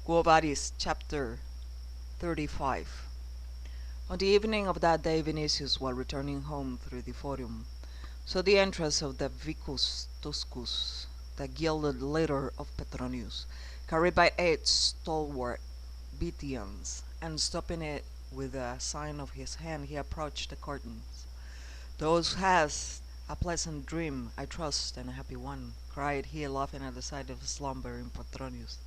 Vadis, chapter 35. On the evening of that day, Vinicius, while returning home through the Forum, saw the entrance of the Vicus Tuscus, the gilded litter of Petronius, carried by 8 stalwart Bithyans, and stopping it with a sign of his hand, he approached the curtains. "Thou hast a pleasant dream, I trust, and a happy one," cried he, laughing at the sight of slumbering Petronius.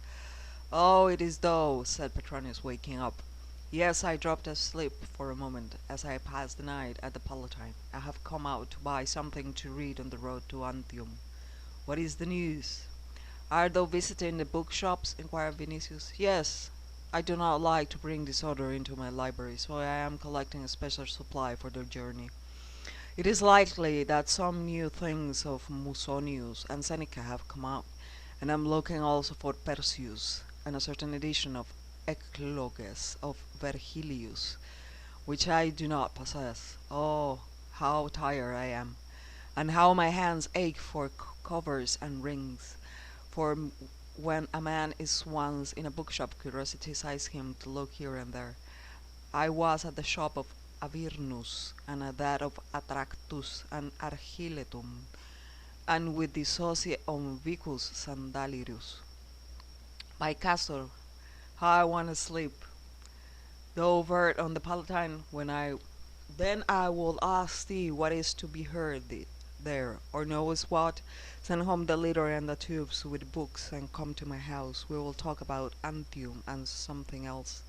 "Oh, it is thou," said Petronius, waking up. "Yes, I dropped asleep for a moment as I passed the night at the Palatine. I have come out to buy something to read on the road to Antium." "What is the news?" "Art thou visiting the bookshops?" inquired Vinicius. "Yes. I do not like to bring disorder into my library, so I am collecting a special supply for the journey. It is likely that some new things of Musonius and Seneca have come out, and I am looking also for Persius, and a certain edition of Ecloges of Vergilius, which I do not possess. Oh, how tired I am, and how my hands ache for covers and rings. For when a man is once in a bookshop, curiosity seizes him to look here and there. I was at the shop of Avernus, and at that of Atractus and Argiletum, and with the Soci Vicus Sandalirius. By Castor, how I want to sleep. Thou wert on the Palatine then I will ask thee what is to be heard there, or knowest what? Send home the litter and the tubes with books, and come to my house. We will talk about Antium and something else.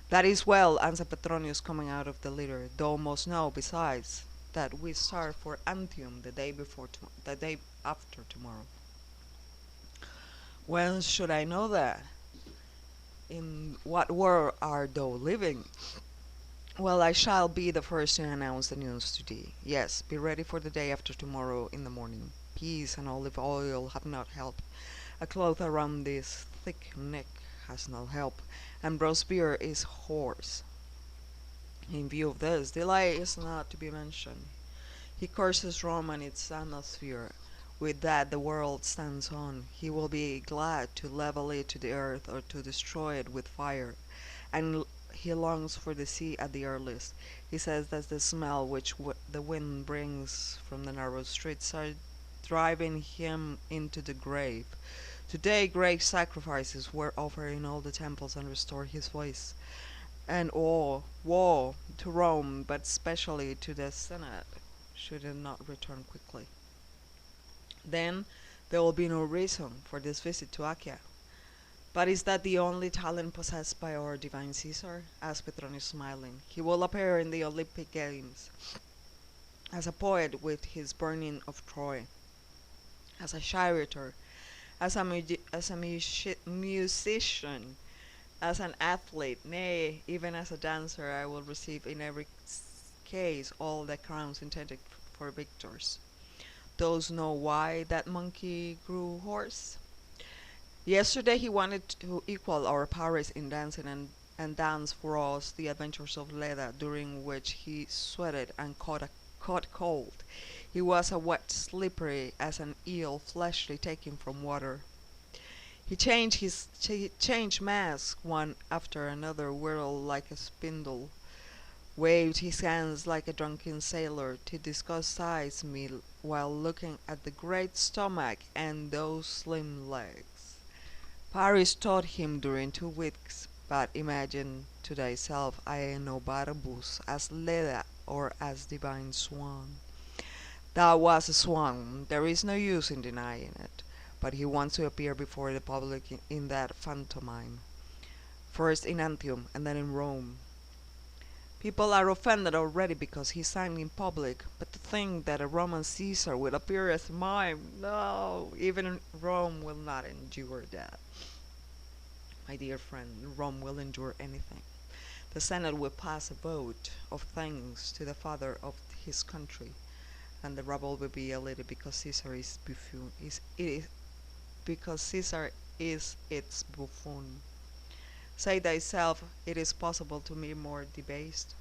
"That is well," answered Petronius, coming out of the litter. "Thou must know, besides, that we start for Antium the day after tomorrow." "When should I know that? In what world art thou living?" "Well, I shall be the first to announce the news to thee. Yes, be ready for the day after tomorrow in the morning. Peas and olive oil have not helped. A cloth around this thick neck has no help, and roast beer is hoarse." In view of this, delay is not to be mentioned. He curses Rome and its atmosphere. With that the world stands on. He will be glad to level it to the earth or to destroy it with fire, and he longs for the sea at the earliest. He says that the smell which the wind brings from the narrow streets are driving him into the grave. Today great sacrifices were offered in all the temples and restored his voice. And woe to Rome, but especially to the Senate, should it not return quickly. Then there will be no reason for this visit to Achaia. "But is that the only talent possessed by our divine Caesar?" asked Petronius, smiling. "He will appear in the Olympic Games as a poet with his burning of Troy, as a charioteer, as a musician, as an athlete, nay, even as a dancer. I will receive in every case all the crowns intended for victors. Those know why that monkey grew hoarse? Yesterday he wanted to equal our powers in dancing, and dance for us the adventures of Leda, during which he sweated and caught cold. He was as wet slippery as an eel freshly taken from water. He changed masks one after another, whirled like a spindle, waved his hands like a drunken sailor, to disguise me while looking at the great stomach and those slim legs. Paris taught him during 2 weeks, but imagine to thyself I am no Barabus as Leda or as divine Swan. That was a swan, there is no use in denying it, but he wants to appear before the public in that pantomime, first in Antium and then in Rome. People are offended already because he sang in public, but to think that a Roman Caesar will appear as mime, no, even Rome will not endure that. My dear friend, Rome will endure anything. The Senate will pass a vote of thanks to the father of his country, and the rabble will be elated because Caesar is its buffoon. Say thyself, it is possible to be more debased?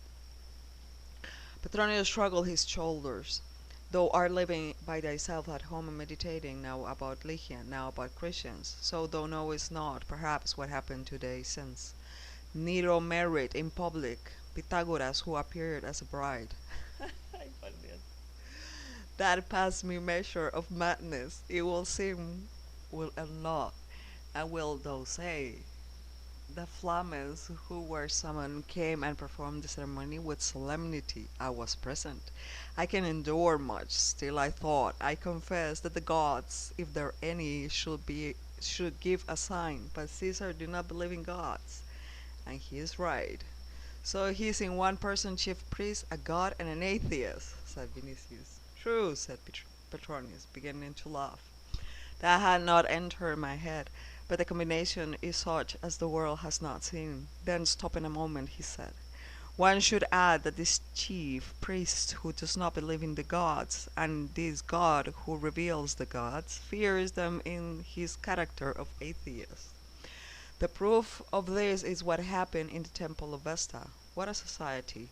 Petronius shrugged his shoulders. Thou art living by thyself at home and meditating now about Lygia, now about Christians. So thou knowest not, perhaps, what happened 2 days since. Nero married in public Pythagoras, who appeared as a bride. That past me measure of madness, it will seem, will not, and will thou say. The flames who were summoned came and performed the ceremony with solemnity. I was present. I can endure much. Still I thought, I confess, that the gods, if there any, should give a sign. But Caesar did not believe in gods, and he is right. So he is in one person chief priest, a god, and an atheist, said Vinicius. True, said Petronius, beginning to laugh. That had not entered my head, but the combination is such as the world has not seen. Then, stopping a moment, he said, one should add that this chief priest who does not believe in the gods, and this God who reveals the gods, fears them in his character of atheist. The proof of this is what happened in the temple of Vesta. What a society!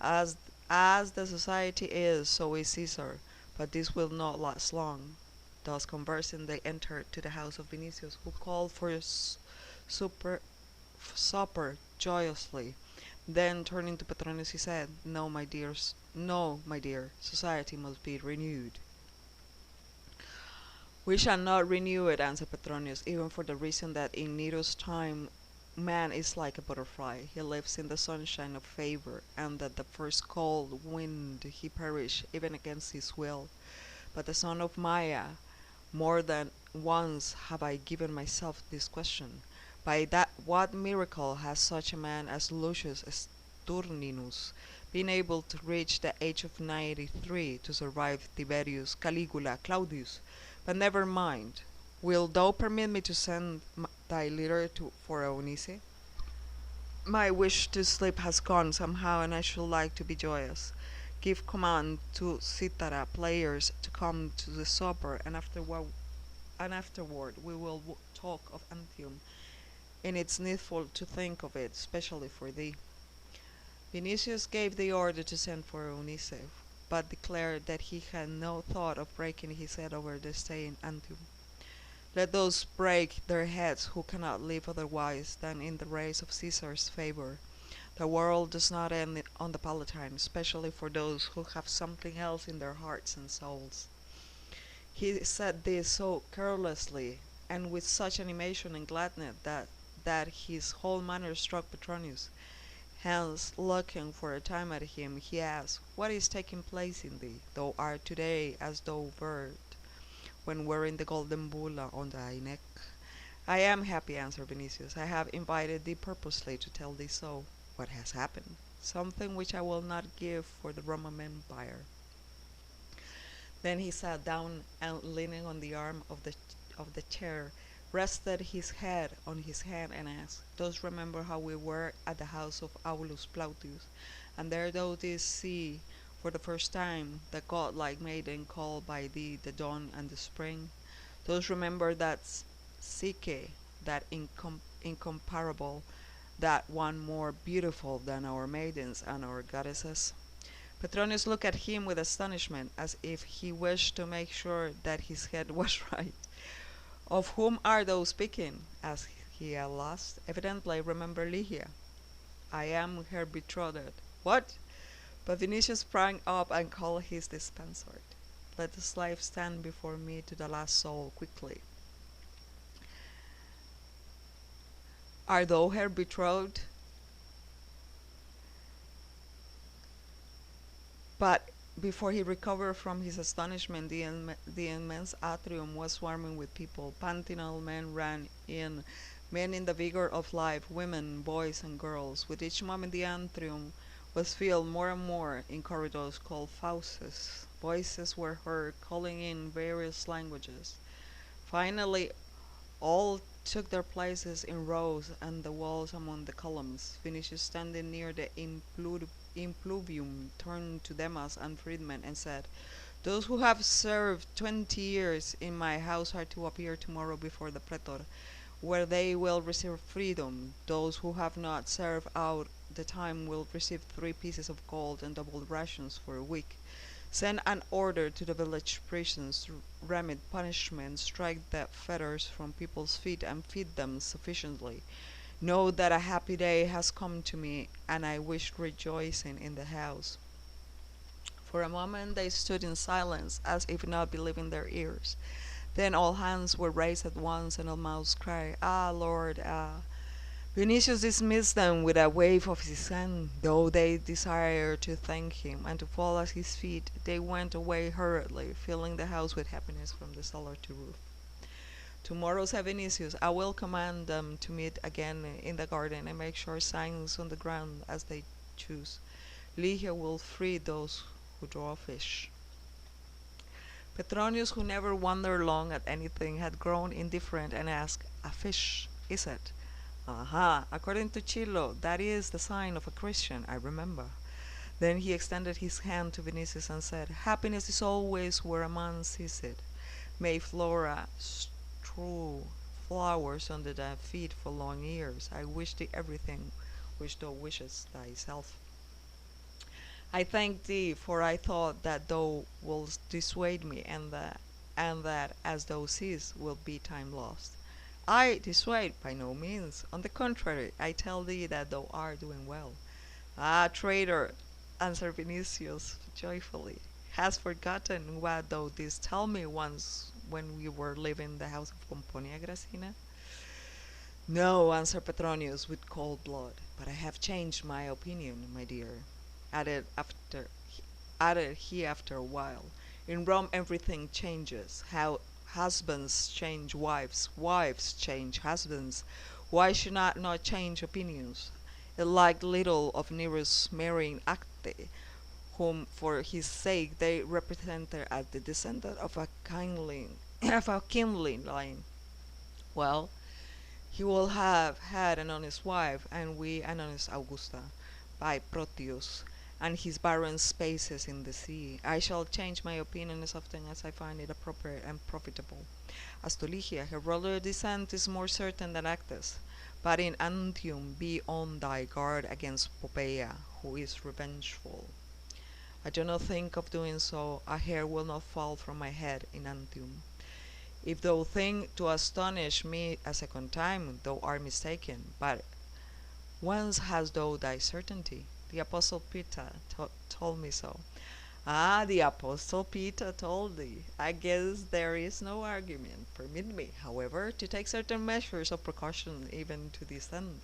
As as the society is, so is Caesar, but this will not last long. Thus conversing, they entered to the house of Vinicius, who called for super, supper joyously. Then, turning to Petronius, he said, "No, my dears, no, my dear, society must be renewed." "We shall not renew it," answered Petronius, "even for the reason that in Nero's time man is like a butterfly. He lives in the sunshine of favor, and that the first cold wind he perish even against his will. But the son of Maya, more than once have I given myself this question. By that what miracle has such a man as Lucius Sturninus been able to reach the age of 93 to survive Tiberius, Caligula, Claudius? But never mind. Will thou permit me to send thy letter for Eunice? My wish to sleep has gone somehow, and I should like to be joyous. Give command to cithara players to come to the supper, and afterward we will talk of Antium, and it's needful to think of it, especially for thee." Vinicius gave the order to send for Eunice, but declared that he had no thought of breaking his head over the stay in Antium. Let those break their heads who cannot live otherwise than in the rays of Caesar's favor. The world does not end on the Palatine, especially for those who have something else in their hearts and souls. He said this so carelessly, and with such animation and gladness that his whole manner struck Petronius. Hence, looking for a time at him, he asked, "What is taking place in thee? Thou art today as thou wert when wearing the golden bulla on thy neck." "I am happy," answered Vinicius. "I have invited thee purposely to tell thee so." "What has happened?" "Something which I will not give for the Roman Empire." Then he sat down and, leaning on the arm of the chair, rested his head on his hand and asked, "Dost remember how we were at the house of Aulus Plautius, and there thou didst see for the first time the godlike maiden called by thee the dawn and the spring? Dost remember that Psyche, that incomparable, that one more beautiful than our maidens and our goddesses?" Petronius looked at him with astonishment, as if he wished to make sure that his head was right. "Of whom art thou speaking?" asked he at last. "Evidently I remember Lygia. I am her betrothed." "What?" But Vinicius sprang up and called his dispensary. "Let the slave stand before me to the last soul, quickly." "Art thou her betrothed?" But before he recovered from his astonishment, the immense atrium was swarming with people. Pantinal men ran in, men in the vigor of life, women, boys, and girls. With each moment the atrium was filled more and more in corridors called fauces. Voices were heard calling in various languages. Finally, all took their places in rows and the walls among the columns. Vinicius, standing near the impluvium, turned to Demas and freedmen and said, "Those who have served 20 years in my house are to appear tomorrow before the praetor, where they will receive freedom. Those who have not served out the time will receive 3 pieces of gold and double rations for a week. Send an order to the village prisons to remit punishment, strike the fetters from people's feet, and feed them sufficiently. Know that a happy day has come to me, and I wish rejoicing in the house. For a moment they stood in silence, as if not believing their ears. Then all hands were raised at once, and all mouths cried, "Ah, Lord, ah." Vinicius dismissed them with a wave of his hand. Though they desired to thank him and to fall at his feet, they went away hurriedly, filling the house with happiness from the cellar to roof. "Tomorrow," said Vinicius, "I will command them to meet again in the garden and make sure signs on the ground as they choose. Ligia will free those who draw fish." Petronius, who never wondered long at anything, had grown indifferent and asked, "A fish, is it?" "Aha! According to Chilo, that is the sign of a Christian, I remember." Then he extended his hand to Vinicius and said, "Happiness is always where a man sees it. May Flora strew flowers under thy feet for long years. I wish thee everything which thou wishest thyself. I thank thee, for I thought that thou wouldst dissuade me, and that, as thou seest, will be time lost." "I dissuade? By no means. On the contrary, I tell thee that thou art doing well." "Ah, traitor," answered Vinicius joyfully, "hast forgotten what thou didst tell me once when we were leaving the house of Pomponia Gracina?" "No," answered Petronius with cold blood, "but I have changed my opinion, my dear," added after added he after a while. "In Rome everything changes. How husbands change wives, wives change husbands. Why should I not change opinions? It lacked little of Nero's marrying Acte, whom for his sake they represented as the descendant of a kingly line. Well, he will have had an honest wife, and we an honest Augusta, by Proteus, and his barren spaces in the sea. I shall change my opinion as often as I find it appropriate and profitable. As to Ligia, her royal descent is more certain than Actus. But in Antium be on thy guard against Poppaea, who is revengeful. I do not think of doing so. A hair will not fall from my head in Antium. If thou think to astonish me a second time, thou art mistaken. But whence hast thou thy certainty? The Apostle Peter told me so. Ah, the Apostle Peter told thee. I guess there is no argument. Permit me, however, to take certain measures of precaution even to this end,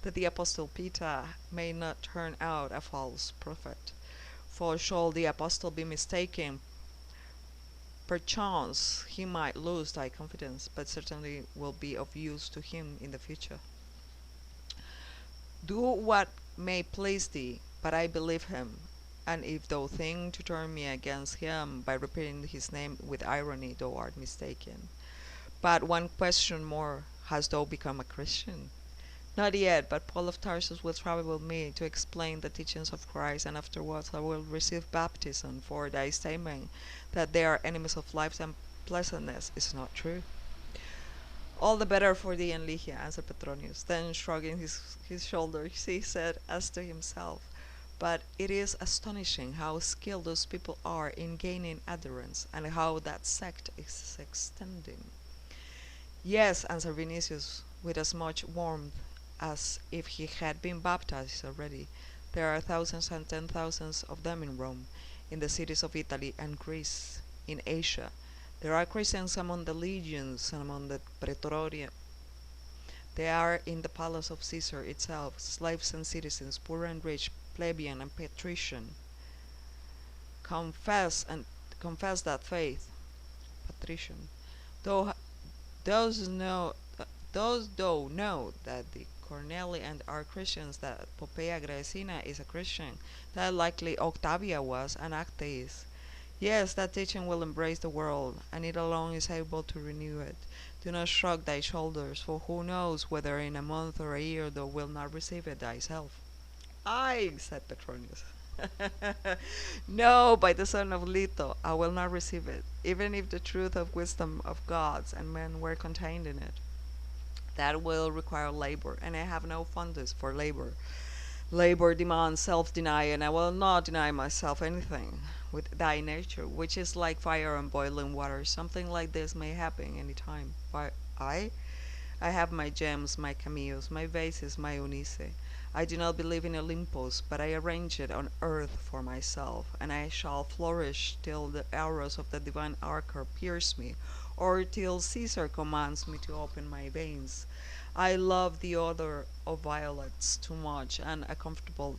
that the Apostle Peter may not turn out a false prophet. For should the Apostle be mistaken, perchance he might lose thy confidence, but certainly will be of use to him in the future. Do what may please thee, but I believe him. And if thou think to turn me against him by repeating his name with irony, thou art mistaken. But one question more: hast thou become a Christian? Not yet, but Paul of Tarsus will travel with me to explain the teachings of Christ, and afterwards I will receive baptism, for thy statement that they are enemies of life and pleasantness is not true. "All the better for thee and Ligia," answered Petronius. Then, shrugging his shoulders, he said as to himself, "But it is astonishing how skilled those people are in gaining adherents, and how that sect is extending." "Yes," answered Vinicius, with as much warmth as if he had been baptized already. "There are thousands and 10,000s of them in Rome, in the cities of Italy and Greece, in Asia. There are Christians among the legions and among the praetoria. They are in the palace of Caesar itself, slaves and citizens, poor and rich, plebeian and patrician. Confess and confess that faith, patrician. Though those know those though know that the Corneli and are Christians, that Poppaea Graecina is a Christian, that likely Octavia was, and Acte is. Yes, that teaching will embrace the world, and it alone is able to renew it. Do not shrug thy shoulders, for who knows whether in a month or a year thou wilt not receive it thyself." "Ay," said Petronius. "No, by the son of Leto, I will not receive it, even if the truth of wisdom of gods and men were contained in it. That will require labor, and I have no fundus for labor. Labor demands self-denial, and I will not deny myself anything. With thy nature, which is like fire and boiling water, something like this may happen any time. Why, I have my gems, my cameos, my vases, my Unice. I do not believe in Olympus, but I arrange it on earth for myself, and I shall flourish till the arrows of the divine archer pierce me, or till Caesar commands me to open my veins. I love the odor of violets too much, and a comfortable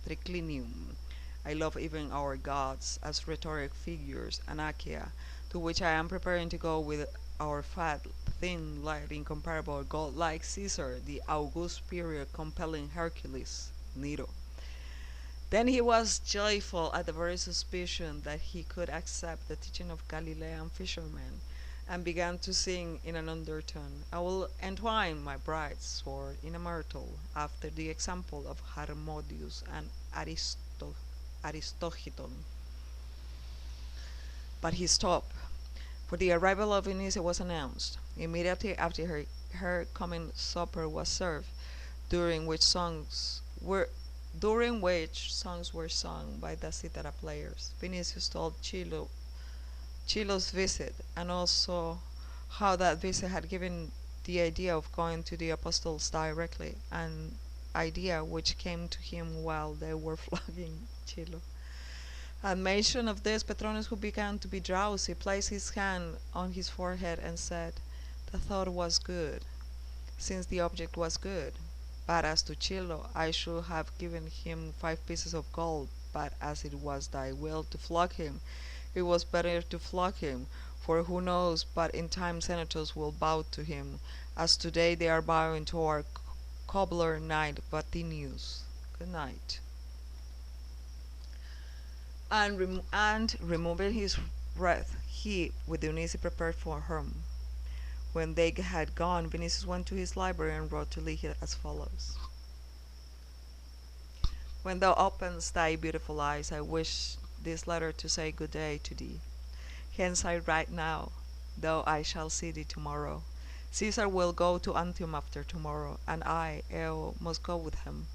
triclinium. I love even our gods as rhetoric figures, Anakia, to which I am preparing to go with our fat, thin, light, incomparable, god-like Caesar, the august period compelling Hercules, Nero. Then he was joyful at the very suspicion that he could accept the teaching of Galilean fishermen, and began to sing in an undertone, I will entwine my bride's sword in a myrtle, after the example of Harmodius and Aristogiton. But he stopped, for the arrival of Eunice was announced. Immediately after her coming supper was served, during which songs were sung by the cithara players. Vinicius told Chilo's visit, and also how that visit had given the idea of going to the apostles directly, an idea which came to him while they were flogging Chilo. At mention of this, Petronius, who began to be drowsy, placed his hand on his forehead and said, the thought was good, since the object was good. But as to Chilo, I should have given him 5 pieces of gold, but as it was thy will to flog him, it was better to flog him, for who knows but in time senators will bow to him, as today they are bowing to our cobbler knight Vatinius. Good night. And removing his wreath, he, with Eunice, prepared for him. When they had gone, Vinicius went to his library and wrote to Lygia as follows. When thou openest thy beautiful eyes, I wish this letter to say good day to thee. Hence I write now, though I shall see thee tomorrow. Caesar will go to Antium after tomorrow, and I, Eo, must go with him.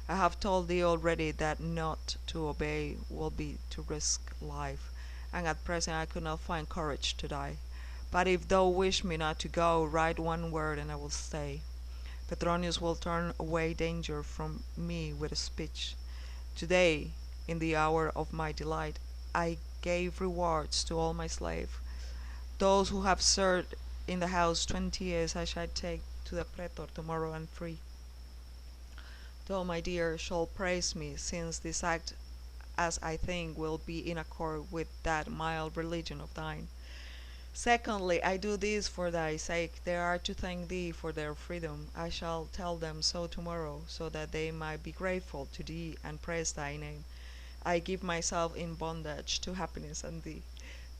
I have told thee already that not to obey will be to risk life, and at present I could not find courage to die. But if thou wish me not to go, write one word and I will stay. Petronius will turn away danger from me with a speech. Today, in the hour of my delight, I gave rewards to all my slaves. Those who have served in the house 20 years I shall take to the praetor tomorrow and free. Thou, my dear, shall praise me, since this act, as I think, will be in accord with that mild religion of thine. Secondly, I do this for thy sake. They are to thank thee for their freedom. I shall tell them so tomorrow, so that they might be grateful to thee and praise thy name. I give myself in bondage to happiness and thee.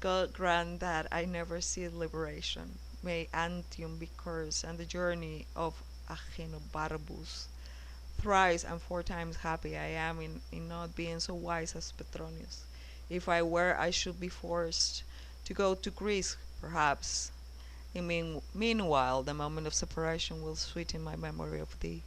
God grant that I never see liberation. May Antium be cursed, and the journey of Agenobarbus. Thrice and 4 times happy I am in not being so wise as Petronius. If I were, I should be forced to go to Greece, perhaps. Meanwhile, the moment of separation will sweeten my memory of thee.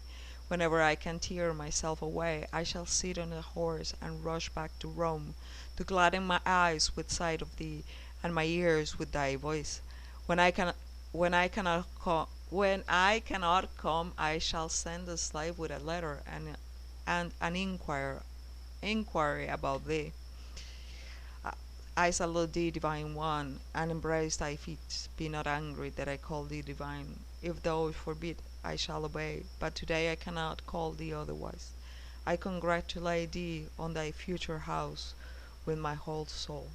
Whenever I can tear myself away, I shall sit on a horse and rush back to Rome, to gladden my eyes with sight of thee, and my ears with thy voice. When I can, when I cannot come, I shall send a slave with a letter and an inquiry about thee. I salute thee, divine one, and embrace thy feet. Be not angry that I call thee divine. If thou forbid, I shall obey, but today I cannot call thee otherwise. I congratulate thee on thy future house with my whole soul.